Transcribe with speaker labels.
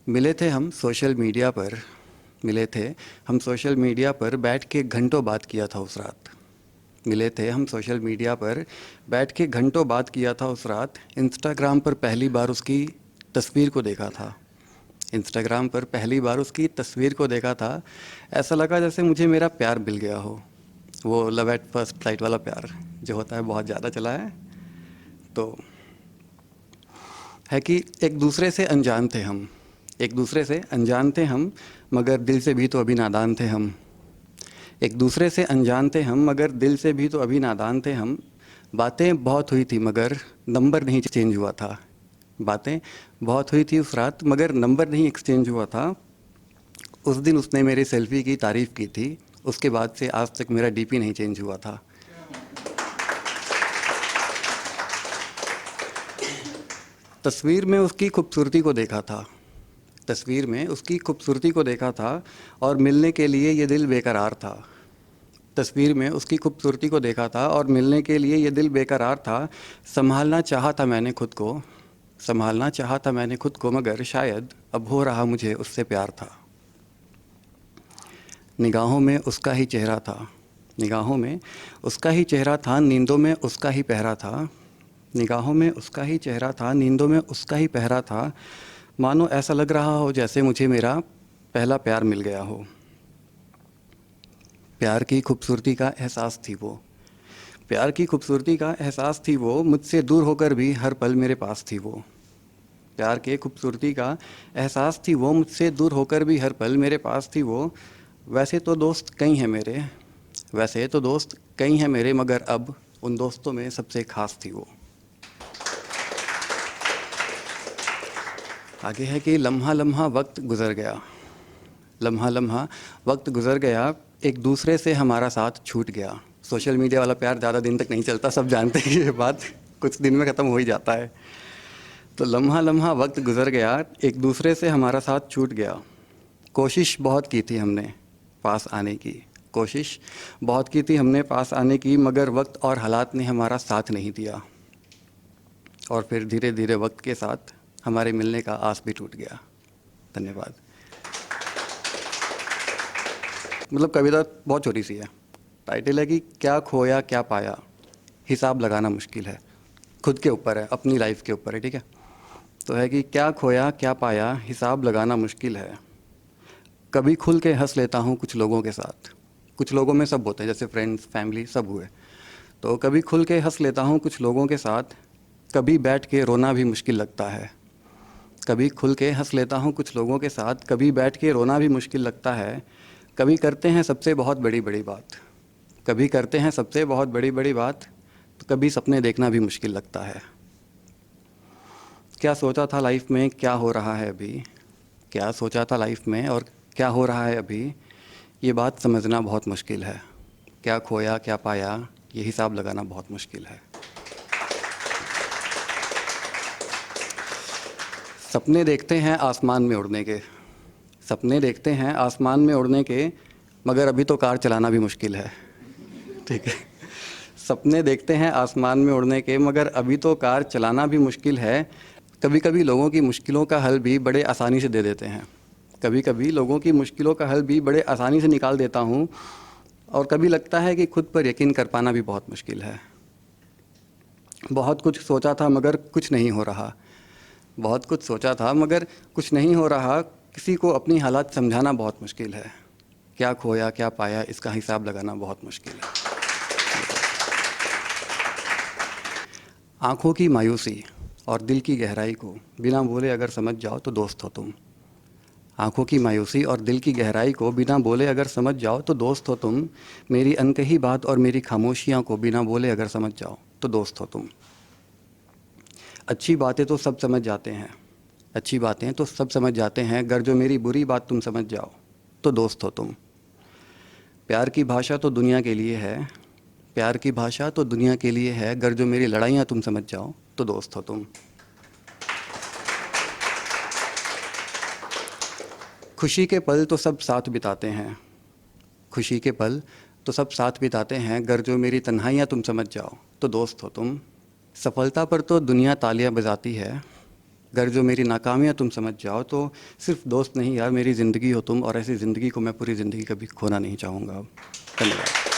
Speaker 1: मिले थे हम सोशल मीडिया पर मिले थे हम सोशल मीडिया पर बैठ के घंटों बात किया था उस रात। मिले थे हम सोशल मीडिया पर बैठ के घंटों बात किया था उस रात। इंस्टाग्राम पर पहली बार उसकी तस्वीर को देखा था। इंस्टाग्राम पर पहली बार उसकी तस्वीर को देखा था। ऐसा लगा जैसे मुझे मेरा प्यार मिल गया हो। वो लव एट फर्स्ट साइट वाला प्यार जो होता है बहुत ज़्यादा चला है। तो है कि एक दूसरे से अनजान थे हम। एक दूसरे से अनजान थे हम, मगर दिल से भी तो अभी नादान थे हम। एक दूसरे से अनजान थे हम, मगर दिल से भी तो अभी नादान थे हम। बातें बहुत हुई थी मगर नंबर नहीं चेंज हुआ था। बातें बहुत हुई थी उस रात मगर नंबर नहीं एक्सचेंज हुआ था। उस दिन उसने मेरी सेल्फ़ी की तारीफ़ की थी। उसके बाद से आज तक मेरा डीपी नहीं चेंज हुआ था। तस्वीर में उसकी खूबसूरती को देखा था। तस्वीर में उसकी खूबसूरती को देखा था और मिलने के लिए ये दिल बेकरार था। तस्वीर में उसकी खूबसूरती को देखा था और मिलने के लिए ये दिल बेकरार था। संभालना चाहा था मैंने खुद को, संभालना चाहा था मैंने खुद को, मगर शायद अब हो रहा मुझे उससे प्यार था। निगाहों में उसका ही चेहरा था, निगाहों में उसका ही चेहरा था, नींदों में उसका ही पहरा था। निगाहों में उसका ही चेहरा था, नींदों में उसका ही पहरा था। मानो ऐसा लग रहा हो जैसे मुझे मेरा पहला प्यार मिल गया हो। प्यार की खूबसूरती का एहसास थी वो, प्यार की खूबसूरती का एहसास थी वो, मुझसे दूर होकर भी हर पल मेरे पास थी वो। प्यार के खूबसूरती का एहसास थी वो, मुझसे दूर होकर भी हर पल मेरे पास थी वो। वैसे तो दोस्त कई हैं मेरे, वैसे तो दोस्त कई हैं मेरे, मगर अब उन दोस्तों में सबसे खास थी वो। आगे है कि लम्हा लम्हा वक्त गुज़र गया, लम्हा लम्हा वक्त गुज़र गया, एक दूसरे से हमारा साथ छूट गया। सोशल मीडिया वाला प्यार ज़्यादा दिन तक नहीं चलता, सब जानते हैं ये बात, कुछ दिन में ख़त्म हो ही जाता है। तो लम्हा लम्हा वक्त गुज़र गया, एक दूसरे से हमारा साथ छूट गया। कोशिश बहुत की थी हमने पास आने की, कोशिश बहुत की थी हमने पास आने की, मगर वक्त और हालात ने हमारा साथ नहीं दिया। और फिर धीरे धीरे वक्त के साथ हमारे मिलने का आस भी टूट गया। धन्यवाद। मतलब कविता बहुत छोटी सी है। टाइटल है कि क्या खोया क्या पाया, हिसाब लगाना मुश्किल है। खुद के ऊपर है, अपनी लाइफ के ऊपर है, ठीक है। तो है कि क्या खोया क्या पाया, हिसाब लगाना मुश्किल है। कभी खुल के हंस लेता हूँ कुछ लोगों के साथ, कुछ लोगों में सब होते हैं, जैसे फ्रेंड्स फैमिली सब हुए। तो कभी खुल के हंस लेता हूँ कुछ लोगों के साथ, कभी बैठ के रोना भी मुश्किल लगता है। कभी खुल के हंस लेता हूँ कुछ लोगों के साथ, कभी बैठ के रोना भी मुश्किल लगता है। कभी करते हैं सबसे बहुत बड़ी बड़ी बात, कभी करते हैं सबसे बहुत बड़ी बड़ी बात, तो कभी सपने देखना भी मुश्किल लगता है। क्या सोचा था लाइफ में क्या हो रहा है अभी, क्या सोचा था लाइफ में और क्या हो रहा है अभी, ये बात समझना बहुत मुश्किल है। क्या खोया क्या पाया, ये हिसाब लगाना बहुत मुश्किल है। सपने देखते हैं आसमान में उड़ने के, सपने देखते हैं आसमान में उड़ने के, मगर अभी तो कार चलाना भी मुश्किल है, ठीक है। सपने देखते हैं आसमान में उड़ने के, मगर अभी तो कार चलाना भी मुश्किल है। कभी कभी लोगों की मुश्किलों का हल भी बड़े आसानी से दे देते हैं, कभी कभी लोगों की मुश्किलों का हल भी बड़े आसानी से निकाल देता हूँ। और कभी लगता है कि खुद पर यकीन कर पाना भी बहुत मुश्किल है। बहुत कुछ सोचा था मगर कुछ नहीं हो रहा, बहुत कुछ सोचा था मगर कुछ नहीं हो रहा। किसी को अपनी हालात समझाना बहुत मुश्किल है। क्या खोया क्या पाया, इसका हिसाब लगाना बहुत मुश्किल है। आँखों की मायूसी और दिल की गहराई को बिना बोले अगर समझ जाओ तो दोस्त हो तुम। आँखों की मायूसी और दिल की गहराई को बिना बोले अगर समझ जाओ तो दोस्त हो तुम। मेरी अनकही बात और मेरी खामोशियाँ को बिना बोले अगर समझ जाओ तो दोस्त हो तुम। अच्छी बातें तो सब समझ जाते हैं, अच्छी बातें तो सब समझ जाते हैं, अगर जो मेरी बुरी बात तुम समझ जाओ तो दोस्त हो तुम। प्यार की भाषा तो दुनिया के लिए है, प्यार की भाषा तो दुनिया के लिए है, अगर जो मेरी लड़ाइयाँ तुम समझ जाओ तो दोस्त हो तुम। खुशी के पल तो सब साथ बिताते हैं, खुशी के पल तो सब साथ बिताते हैं, अगर जो मेरी तन्हाइयाँ तुम समझ जाओ तो दोस्त हो तुम। सफलता पर तो दुनिया तालियां बजाती है, अगर जो मेरी नाकामियाँ तुम समझ जाओ तो सिर्फ दोस्त नहीं यार, मेरी ज़िंदगी हो तुम, और ऐसी ज़िंदगी को मैं पूरी ज़िंदगी कभी खोना नहीं चाहूँगा। धन्यवाद।